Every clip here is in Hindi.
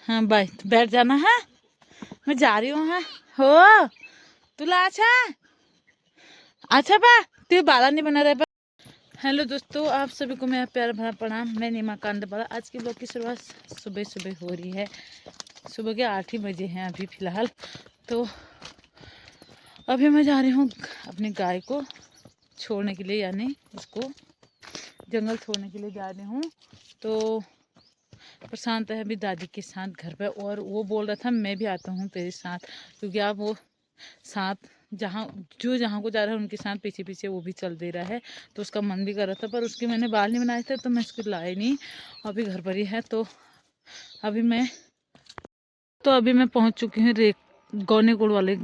हाँ बाय, तो बैठ जाना है, मैं जा रही हूँ। हाँ हो तुला अच्छा अच्छा बा तू बाला नहीं बना रहे। हेलो दोस्तों, आप सभी को मेरा प्यार भरा प्रणाम। मैं नीमा कांडवाला। आज की ब्लॉग की शुरुआत सुबह सुबह हो रही है। सुबह के 8 ही बजे हैं अभी फ़िलहाल। तो अभी मैं जा रही हूँ अपनी गाय को छोड़ने के लिए, यानी उसको जंगल छोड़ने के लिए जा रही हूँ। तो प्रशांत है अभी दादी के साथ घर पे, और वो बोल रहा था मैं भी आता हूँ तेरे साथ, क्योंकि आप वो साथ जहाँ को जा रहा है उनके साथ पीछे पीछे वो भी चल दे रहा है। तो उसका मन भी कर रहा था, पर उसके मैंने बाल नहीं बनाए थे तो मैं उसको लाए नहीं। अभी घर पर ही है। तो अभी मैं पहुँच चुकी हूँ गौनीकुंड वाले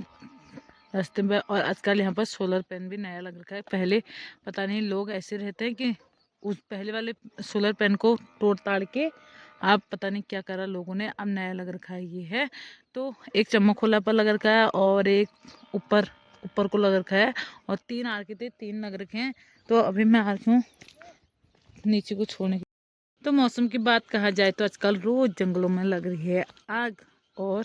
रास्ते में। और आजकल यहाँ पर सोलर पैन भी नया लग रखा है। पहले पता नहीं लोग ऐसे रहते हैं कि उस पहले वाले सोलर पैन को तोड़ ताड़ के आप पता नहीं क्या करा लोगों ने, अब नया लग रखा है ये है। तो एक चम्मखोला पर लग रखा है और एक ऊपर को लग रखा है, और 3 आर के थे, 3 लग रखे हैं। तो अभी मैं आ रही हूँ नीचे को छोड़ने की। तो मौसम की बात कहा जाए तो आजकल रोज जंगलों में लग रही है आग, और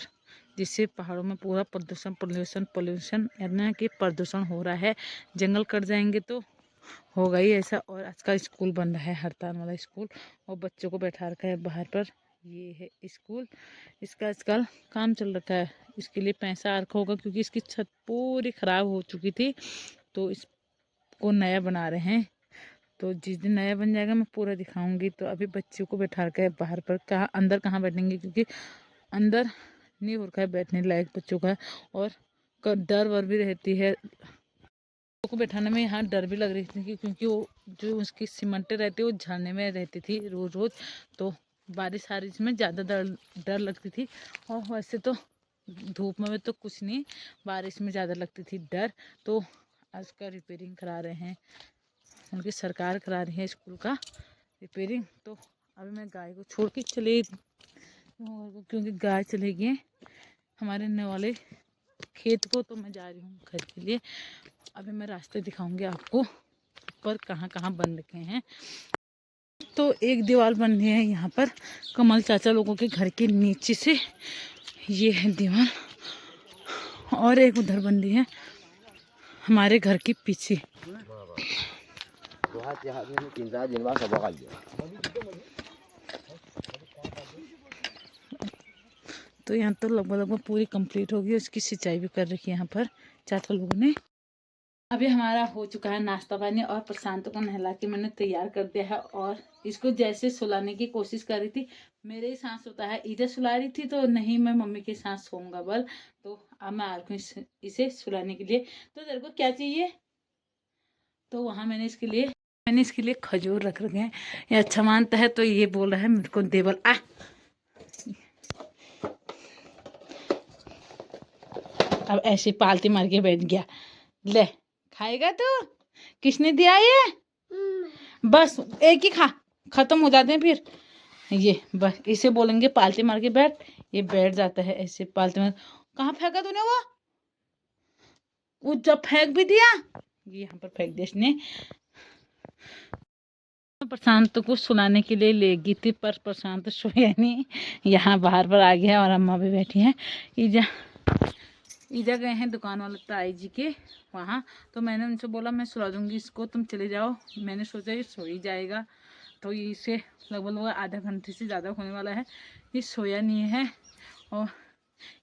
जिससे पहाड़ों में पूरा पोल्यूशन यानी कि प्रदूषण हो रहा है। जंगल कट जाएंगे तो होगा ही ऐसा। और आज का स्कूल बन रहा है, हरताल वाला स्कूल, और बच्चों को बैठा रखा है बाहर पर। ये है स्कूल, इसका आजकल काम चल रखा है। इसके लिए पैसा आ रखा होगा क्योंकि इसकी छत पूरी ख़राब हो चुकी थी, तो इसको नया बना रहे हैं। तो जिस दिन नया बन जाएगा मैं पूरा दिखाऊंगी। तो अभी बच्चों को बैठा रखा है बाहर पर, कहाँ अंदर कहाँ बैठेंगे, क्योंकि अंदर नहीं हो रखा है बैठने लायक बच्चों का, और डर वर भी रहती है को बैठाने में। यहाँ डर भी लग रही थी क्योंकि वो जो उसकी सीमेंटें रहती है वो झरने में रहती थी रोज़ रोज़। तो बारिश में ज़्यादा डर लगती थी। और वैसे तो धूप में तो कुछ नहीं, बारिश में ज़्यादा लगती थी डर। तो आज का रिपेयरिंग करा रहे हैं, उनकी सरकार करा रही है स्कूल का रिपेयरिंग। तो अभी मैं गाय को छोड़ के चले, क्योंकि गाय चले गए हमारे नए वाले खेत को। तो मैं जा रही हूँ घर के लिए। अभी मैं रास्ते दिखाऊंगी आपको ऊपर कहाँ कहाँ बन रखे हैं। तो एक दीवार बन रही है यहाँ पर कमल चाचा लोगों के घर के नीचे से, ये है दीवार। और एक उधर बन रही है हमारे घर के पीछे। तो यहाँ तो लगभग पूरी कंप्लीट होगी, उसकी सिंचाई भी कर रखी है यहाँ पर चाचा लोगों ने। अभी हमारा हो चुका है नाश्ता पानी, और प्रशांत को नहला के मैंने तैयार कर दिया है। और इसको जैसे सुलाने की कोशिश कर रही थी, मेरे ही सांस होता है, इधर सुला रही थी तो नहीं, मैं मम्मी के साथ सोऊंगा बल। तो अब मैं आ रही हूँ इसे सुलाने के लिए। तो तेरे को क्या चाहिए? तो वहाँ मैंने इसके लिए खजूर रख रखे हैं। ये अच्छा मानता है तो ये बोल रहा है मेरे को देवल आ। अब ऐसे पालती मार के बैठ गया। ले खाएगा तू? किसने दिया ये? बस एक ही खत्म हो जाते हैं फिर। ये बस इसे बोलेंगे पालती मार के बैठ, ये बैठ जाता है ऐसे पालती मार। कहाँ फेंका तूने वो जब फेंक भी दिया, ये यहाँ पर फेंक दिया इसने। प्रशांत को सुलाने के लिए ले गई थी, पर प्रशांत सोया नहीं, यहाँ बाहर पर आ गया और अम्मा भी बैठी हैं। ईजा गए हैं दुकान वाले ताई जी के वहाँ। तो मैंने उनसे बोला मैं सुला दूँगी इसको, तुम चले जाओ। मैंने सोचा ये सो ही जाएगा, तो ये इसे लगभग आधा घंटे से ज़्यादा होने वाला है, ये सोया नहीं है। और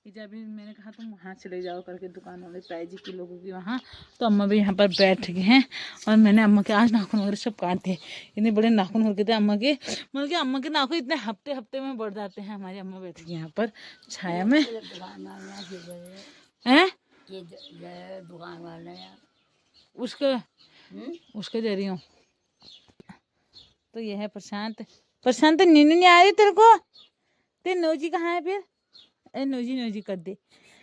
ईजा भी मैंने कहा तुम वहाँ चले जाओ करके दुकान वाले ताई जी के लोगों की वहाँ। तो अम्मा भी यहाँ पर बैठ गए हैं, और मैंने अम्मा के आज नाखून वगैरह सब काटे। इतने बड़े नाखून हो गए थे अम्मा के, मतलब कि अम्मा के नाखून इतने हफ्ते में बढ़ जाते हैं। हमारी अम्मा बैठ गई यहाँ पर छाया में। हैं दुकान वाले उसके दे रही हूँ। तो ये है प्रशांत नींद नहीं आ रही तेरे को? तेरे नौजी कहाँ है फिर? नौजी कर दे।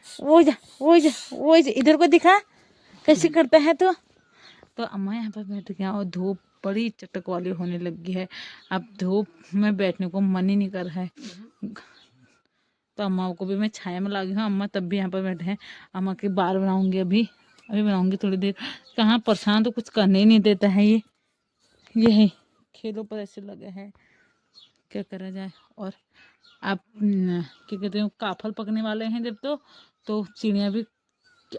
वो जा इधर को दिखा कैसे करता है। तो अम्मा यहाँ पर बैठ गया, और धूप बड़ी चटक वाली होने लगी है। अब धूप में बैठने को मन ही नहीं कर रहा है। तो अम्मा को भी मैं छाया में ला गई हूँ, अम्मा तब भी यहाँ पर बैठे हैं। अम्मा के बाल बनाऊंगी अभी बनाऊंगी थोड़ी देर। कहाँ परेशान तो कुछ करने ही नहीं देता है ये है खेलों पर ऐसे लगे हैं क्या करा जाए। और आप क्या कहते हैं, काफल पकने वाले हैं जब तो चिड़िया भी।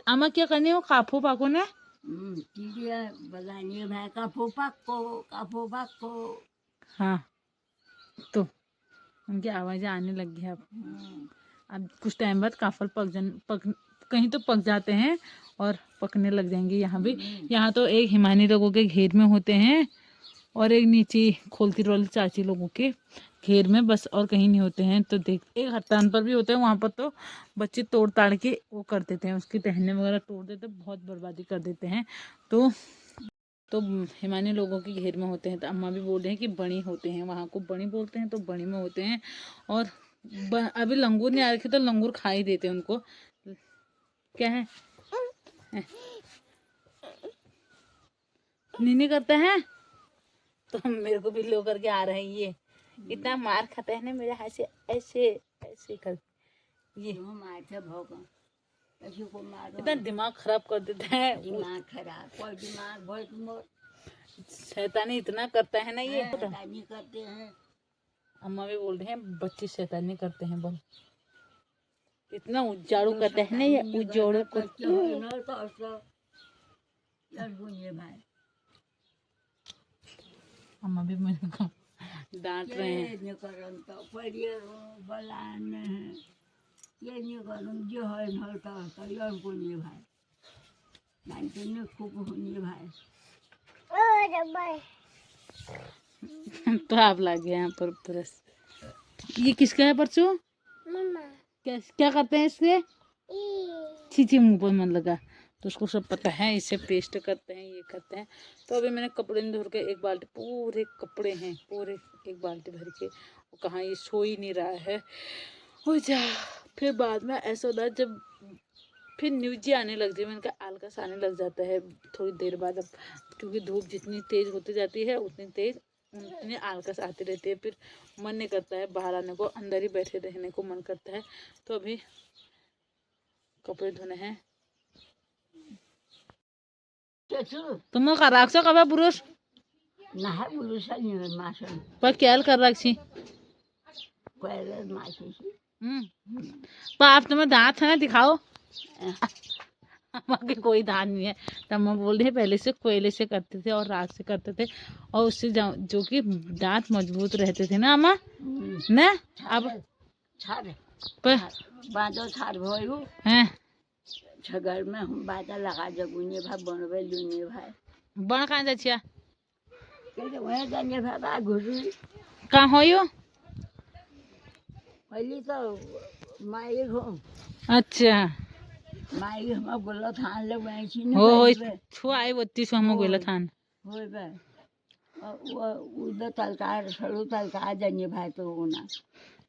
आमा क्या करनी है, वो काफो पाको ने चिड़िया बतानी है भाई, काफो पक्को, काफो पक्को। हाँ, तो उनकी आवाज़ें आने लगी है अब कुछ टाइम बाद काफल कहीं तो पक जाते हैं और पकने लग जाएंगे। यहाँ भी, यहाँ तो एक हिमानी लोगों के घेर में होते हैं और एक नीचे खोलती रोल चाची लोगों के घेर में, बस और कहीं नहीं होते हैं। तो देख, एक हत्तान पर भी होते हैं, वहाँ पर तो बच्चे तोड़ ताड़ के वो कर देते हैं, उसकी टहने वगैरह तोड़ देते हैं, बहुत बर्बादी कर देते हैं। तो हिमानी लोगों के घेर में होते हैं। तो अम्मा भी बोल रहे हैं कि बणी होते हैं, वहाँ को बणी बोलते हैं, तो बणी में होते हैं। और अभी लंगूर नहीं आ रखे तो लंगूर खा ही देते हैं उनको। क्या है, नीनी करते हैं तो मेरे को भी लो करके आ रहे हैं। ये इतना मार खाते हैं ना मेरे हाथ से, ऐसे ऐसे कर, ये मारते भोगा ऐसे को मारो, इतना दिमाग खराब कर देता है। दिमाग खराब, कोई दिमाग बहुत शैतानी इतना करता है ना ये, शैतानी करते हैं। अम्मा भी बोल रहे हैं बच्चे शैतानी करते हैं, बोल इतना उजाड़ू करते हैं ना ये, उजाड़ू करते भाई। अम्मा भी मेरे को डांट रहे हैं। ये करम तो पढ़िए बलान है, ये नहीं करम जो है नलता यार बोलिए भाई, नानके ने खूब होनी भाई। तो आप लग गए यहाँ पर परस। ये किसका है परचू? मम्मा। क्या करते हैं इससे? चीची मुंह पर मन लगा, तो उसको सब पता है, इसे पेस्ट करते हैं, ये करते हैं। तो अभी मैंने कपड़े में धो के एक बाल्टी, पूरे कपड़े हैं पूरे एक बाल्टी भर के, वो कहाँ ये सो ही नहीं रहा है, हो जा। फिर बाद में ऐसा होता है जब फिर न्यूज आने लग जाए, मैंने कहा आलकस आने लग जाता है थोड़ी देर बाद। अब क्योंकि धूप जितनी तेज़ होती जाती है उतनी आलकस आती रहती है, फिर मन नहीं करता है बाहर आने को, अंदर ही बैठे रहने को मन करता है। तो अभी कपड़े धोने हैं। तुम का राखছো कबा पुरुष ना है पुरुष नहीं माशन पर क्या कर रखी कोयले माशी। पर आप तुम्हें दांत है ना, दिखाओ। के कोई दांत नहीं है। तो अम्मा बोल रही है पहले से कोयले से करते थे और राख से करते थे, और उससे जो कि दांत मजबूत रहते थे ना अम्मा ना। अब पर बादो छाड़ भयो हैं छगर में हम बाजा लगा जगुने भाई बनवे लुने भाई बन कहाँ जा छिया के वह जाने भाई बा घुसुई कहाँ हो यो? पहली तो माई हो। अच्छा, माई हम बोला थान ले बैठी हो नहीं छो आई वत्ती सो हम गोला थान होय बे वो उधर तलकार सड़ू तलकार जाने भाई तो ना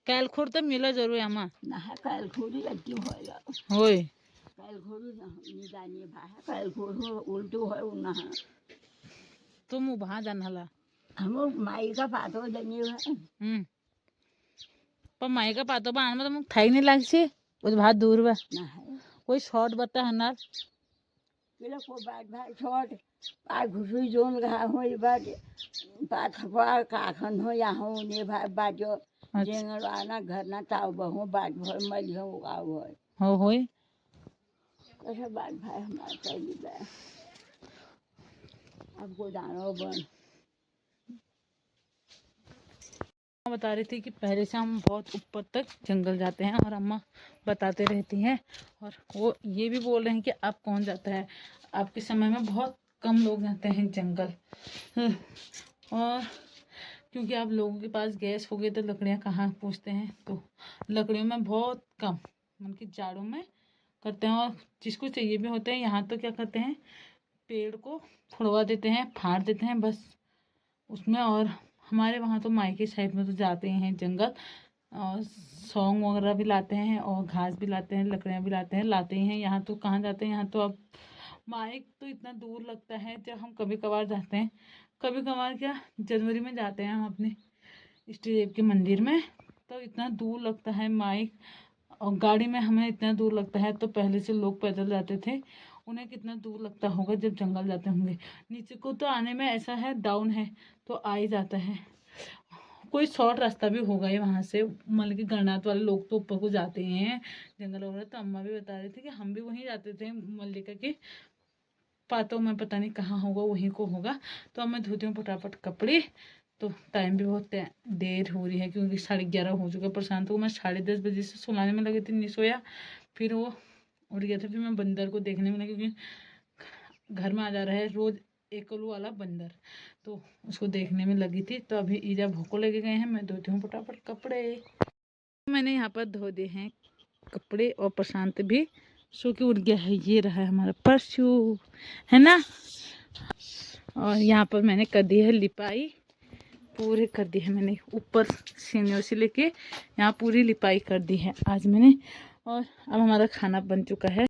कैल खोर तो मिला जरूर अम्मा ना काल खोरी अति होएगा होय काल खोरी ना जाने भाई काल खोरी उल्टो है ना तुम वहाँ जान हला हम माई का पातो जाने भाई पर माई का पातो बाण में तो मुझे थाई नहीं लाग से उस बहुत दूर बा ना है कोई शॉर्ट बता हनार केला को बात भाई छोड़ आ घुसुई जोन गा होई बात बात हवा काखन हो या हो ने भाई बाजो जेंगल आना घर ना ताव बहु बात भर मल हो आव हो होय कैसे बात भाई हमारा चाहिए बे अब को जानो बन बता रही थी कि पहले से हम बहुत ऊपर तक जंगल जाते हैं और अम्मा बताते रहती हैं, और वो ये भी बोल रहे हैं कि अब कौन जाता है, आपके समय में बहुत कम लोग जाते हैं जंगल। और क्योंकि आप लोगों के पास गैस हो गई तो लकड़ियाँ कहाँ पूछते हैं, तो लकड़ियों में बहुत कम उनकी जाड़ों में करते हैं। और जिसको चाहिए भी होते हैं यहाँ तो क्या करते हैं, पेड़ को फुड़वा देते हैं, फाड़ देते हैं बस उसमें। और हमारे वहाँ तो मायके साइड में तो जाते हैं जंगल, और सौंग वगैरह भी लाते हैं और घास भी लाते हैं, लकड़ियाँ भी लाते ही हैं। यहाँ तो कहाँ जाते हैं, यहाँ तो अब माइक तो इतना दूर लगता है। जब हम कभी कभार जाते हैं, कभी कभार क्या जनवरी में जाते हैं हम अपने इष्ट देव के मंदिर में, तो इतना दूर लगता है माइक, और गाड़ी में हमें इतना दूर लगता है। तो पहले से लोग पैदल जाते थे, उन्हें कितना दूर लगता होगा जब जंगल जाते होंगे। नीचे को तो आने में ऐसा है डाउन है तो आ ही जाता है, कोई शॉर्ट रास्ता भी होगा ही वहाँ से, मतलब कि गणनाथ वाले लोग तो ऊपर को जाते हैं जंगल वगैरह। तो अम्मा भी बता रही थी कि हम भी वहीं जाते थे, मल्लिका के पातों में पता नहीं कहाँ होगा, वहीं को होगा। तो अब मैं धोती हूँ फटाफट कपड़े। तो टाइम भी बहुत देर हो रही है क्योंकि 11:30 हो चुका है। प्रशांत को मैं 10:30 बजे से सुलाने में लगी थी, नहीं सोया। फिर वो उठ गया था। फिर मैं बंदर को देखने में लगी क्योंकि घर में आ जा रहा है रोज एकलू वाला बंदर, तो उसको देखने में लगी थी। तो अभी ईजा भोको लेके गए हैं, मैं धोती हूँ फटाफट कपड़े। मैंने यहाँ पर धो दिए हैं कपड़े और प्रशांत भी सो के उठ गया है। ये रहा है हमारा परशु, है ना। और यहाँ पर मैंने कर दी है लिपाई, पूरे कर दी है मैंने, ऊपर सीनियों से लेके यहाँ पूरी लिपाई कर दी है आज मैंने। और अब हमारा खाना बन चुका है।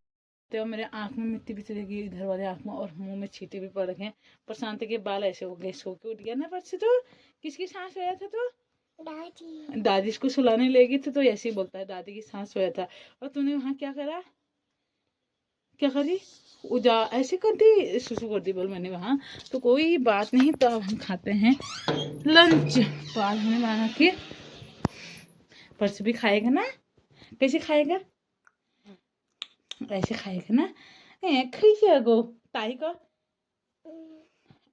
तो मेरे आँख में मिट्टी भी चली गई, इधर वाले आँख में, और मुंह में छींटे भी पड़ गए। प्रशांत के बाल ऐसे हो गए, सो के उठ गया ना। परसों तो किसकी सांस सोया था? तो दादी को सुलाने ले गई थी, तो ऐसे ही बोलता है दादी की सांस सोया था। और तूने वहाँ क्या करा, क्या करी? उजा ऐसे कर दी, सुसु कर दी बोल मैंने वहाँ। तो कोई बात नहीं। तो अब हम खाते हैं लंच। तो आज हमने माना कि परसों भी खाएगा ना। कैसे खाएगा? ऐसे खाएगा ना। खाइए गो ताई को।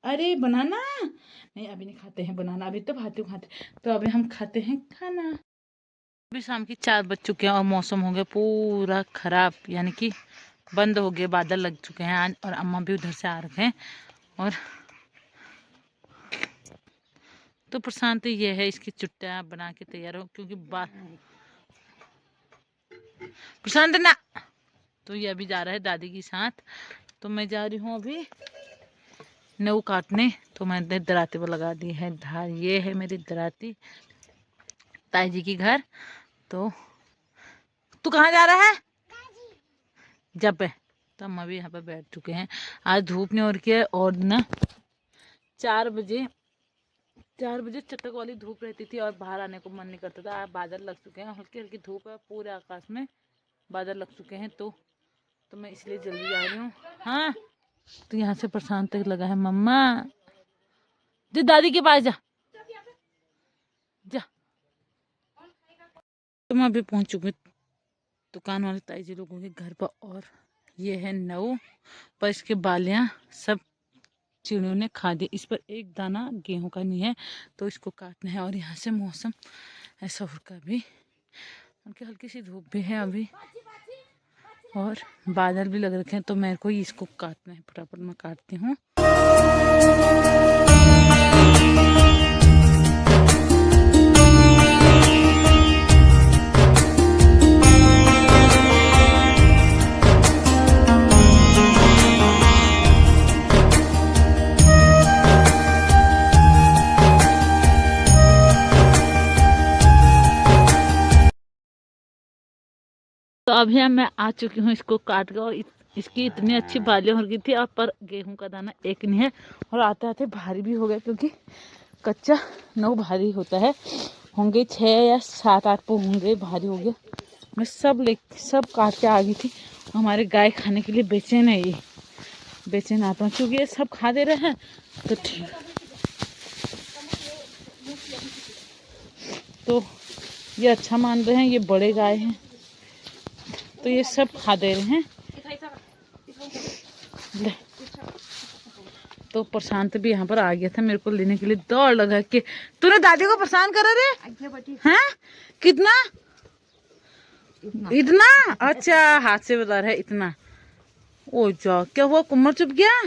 अरे बनाना नहीं, अभी नहीं खाते हैं बनाना, अभी तो भाती खाते। तो अभी हम खाते हैं खाना। अभी शाम की 4 बज चुके हैं और मौसम हो गया पूरा खराब, यानी कि बंद हो गए, बादल लग चुके हैं आज। और अम्मा भी उधर से आ रहे हैं। और तो प्रशांत ये है, इसकी चुट्टियाँ बना के तैयार हो क्योंकि प्रशांत ना। तो ये अभी जा रहा है दादी के साथ। तो मैं जा रही हूँ अभी नऊ काटने। तो मैंने दराती पर लगा दी है धार। ये है मेरी दराती, ताई जी की घर। तो तू कहाँ जा रहा है? जब पे तो अम्मा भी यहाँ पर बैठ चुके हैं। आज धूप नहीं हो रही है, और ना 4 बजे चटक वाली धूप रहती थी और बाहर आने को मन नहीं करता था। बादल लग चुके हैं, हल्की हल्की धूप है, पूरे आकाश में बादल लग चुके हैं। तो मैं इसलिए जल्दी जा रही हूँ। हाँ, तो यहाँ से प्रशांत तक लगा है। मम्मा जी दादी के पास जा जा। तो मैं अभी पहुँच चुकी दुकान वाले ताई जी लोगों के घर पर। और ये है नऊ, पर इसके बालियाँ सब चिड़ियों ने खा दी। इस पर एक दाना गेहूं का नहीं है, तो इसको काटना है। और यहाँ से मौसम ऐसा होकर भी उनकी हल्की सी धूप भी है अभी, और बादल भी लग रखे हैं। तो मेरे को इसको काटना है, फटाफट मैं काटती हूँ। तो अभी मैं आ चुकी हूँ इसको काट कर। और इसकी इतनी अच्छी बालियाँ हो गई थी, और पर गेहूं का दाना एक नहीं है। और आते आते भारी भी हो गया क्योंकि कच्चा नौ भारी होता है। होंगे 6 या 7-8 पो होंगे, भारी हो गया। मैं सब काट के आ गई थी। हमारे गाय खाने के लिए बेचे नहीं, ये बेचे ना पाऊँ क्योंकि ये सब खा दे रहे हैं। तो ठीक, तो ये अच्छा मान रहे हैं, ये बड़े गाय हैं तो ये सब खा दे रहे हैं। तो प्रशांत भी यहाँ पर आ गया था मेरे को लेने के लिए, दौड़ लगा के। तूने दादी को परेशान करा रे? हैं? कितना? इतना? अच्छा, हाथ से बता रहा है इतना। ओ जा, क्या हुआ? कुम्मर चुप गया?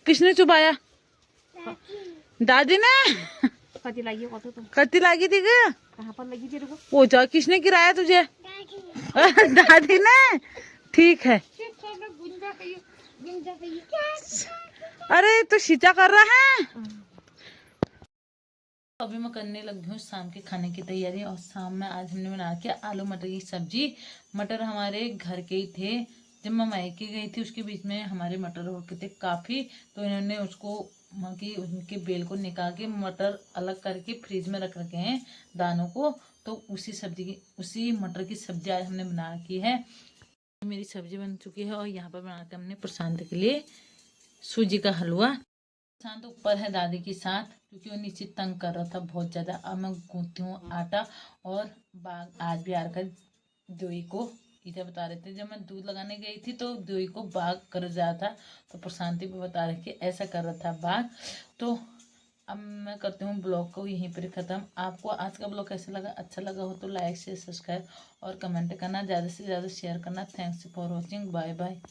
किसने चुपाया? दादी ने। कति लगी थी क्या? कहाँ पर लगी तेरे को? ओ जा, किसने गिराया तुझे? दादी ने। ठीक है। अरे तो सीता कर रहा है। अभी मैं करने लगी हूँ शाम के खाने की तैयारी। और शाम में आज हमने बना के आलू मटर की सब्जी। मटर हमारे घर के ही थे, जब मैं मायके गई थी उसके बीच में हमारे मटर हो गए थे काफ़ी। तो इन्होंने उसको उनके बेल को निकाल के मटर अलग करके फ्रिज में रख रखे हैं दानों को। तो उसी मटर की सब्जी आज हमने बना रखी है। मेरी सब्जी बन चुकी है। और यहाँ पर बना के हमने प्रशांत के लिए सूजी का हलवा। प्रशांत ऊपर है दादी के साथ, क्योंकि वो नीचे तंग कर रहा था बहुत ज़्यादा। अब मैं गूंथती हूँ आटा, और बाग आज भी आकर दोई को इधर बता रहे थे, जब मैं दूध लगाने गई थी तो दोई को बाग कर रहा था, तो प्रशांति भी बता रही कि ऐसा कर रहा था बाग। तो अब मैं करती हूँ ब्लॉग को यहीं पर ख़त्म। आपको आज का ब्लॉग कैसा लगा? अच्छा लगा हो तो लाइक शेयर सब्सक्राइब और कमेंट करना, ज़्यादा से ज़्यादा शेयर करना। Thanks for watching, bye bye.